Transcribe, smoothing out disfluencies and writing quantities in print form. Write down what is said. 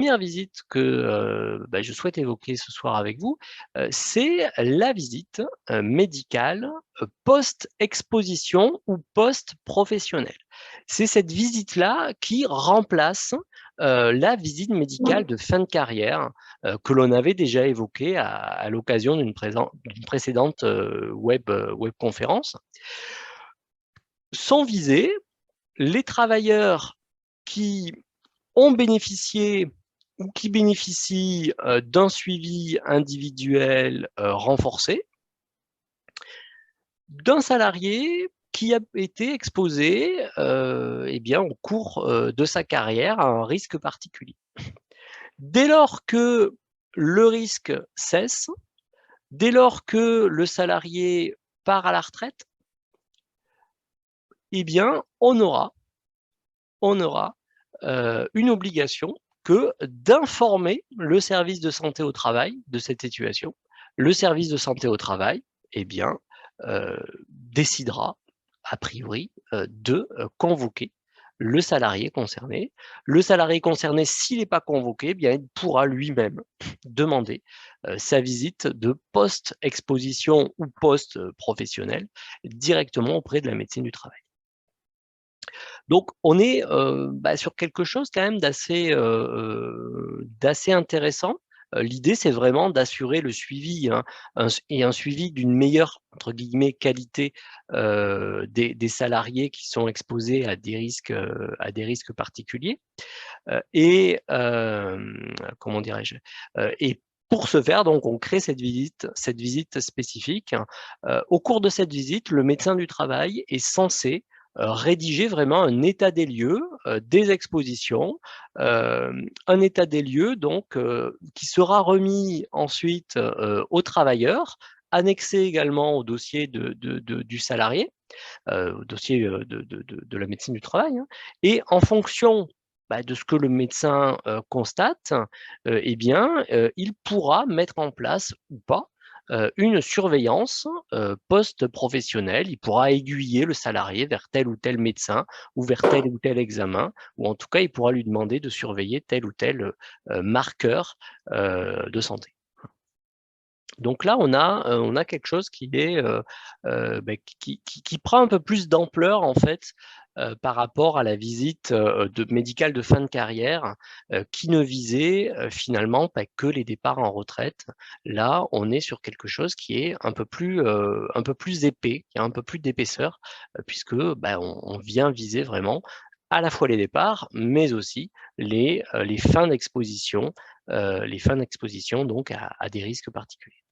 1re visite que, je souhaite évoquer ce soir avec vous, c'est la visite, médicale, post-exposition ou post-professionnelle. C'est cette visite-là qui remplace, la visite médicale de fin de carrière, que l'on avait déjà évoquée à l'occasion d'une précédente, webconférence. Sont visés les travailleurs qui ont bénéficié ou qui bénéficient, d'un suivi individuel, renforcé, d'un salarié qui a été exposé, au cours, de sa carrière à un risque particulier. Dès lors que le risque cesse, dès lors que le salarié part à la retraite, on aura une obligation que d'informer le service de santé au travail de cette situation. Le service de santé au travail, eh bien, décidera, a priori, de convoquer le salarié concerné. Le salarié concerné, s'il n'est pas convoqué, eh bien, il pourra lui-même demander sa visite de post-exposition ou post-professionnelle directement auprès de la médecine du travail. Donc on est, sur quelque chose quand même d'assez intéressant. L'idée, c'est vraiment d'assurer le suivi, hein, un suivi d'une meilleure, entre guillemets, «qualité», des salariés qui sont exposés à des risques particuliers. Comment dirais-je? Et pour ce faire, donc, on crée cette visite spécifique. Au cours de cette visite, le médecin du travail est censé, rédiger vraiment un état des lieux, des expositions, un état des lieux donc, qui sera remis ensuite, aux travailleurs, annexé également au dossier du salarié, au dossier, de la médecine du travail, hein, et en fonction, de ce que le médecin, constate, il pourra mettre en place ou pas, une surveillance, post-professionnelle. Il pourra aiguiller le salarié vers tel ou tel médecin ou vers tel ou tel examen, ou en tout cas, il pourra lui demander de surveiller tel ou tel, marqueur, de santé. Donc là, on a quelque chose qui est, qui prend un peu plus d'ampleur en fait, par rapport à la visite, médicale de fin de carrière, qui ne visait, finalement pas que les départs en retraite. Là, on est sur quelque chose qui est un peu plus épais, qui a un peu plus d'épaisseur, puisque, on vient viser vraiment à la fois les départs, mais aussi les fins d'exposition donc à des risques particuliers.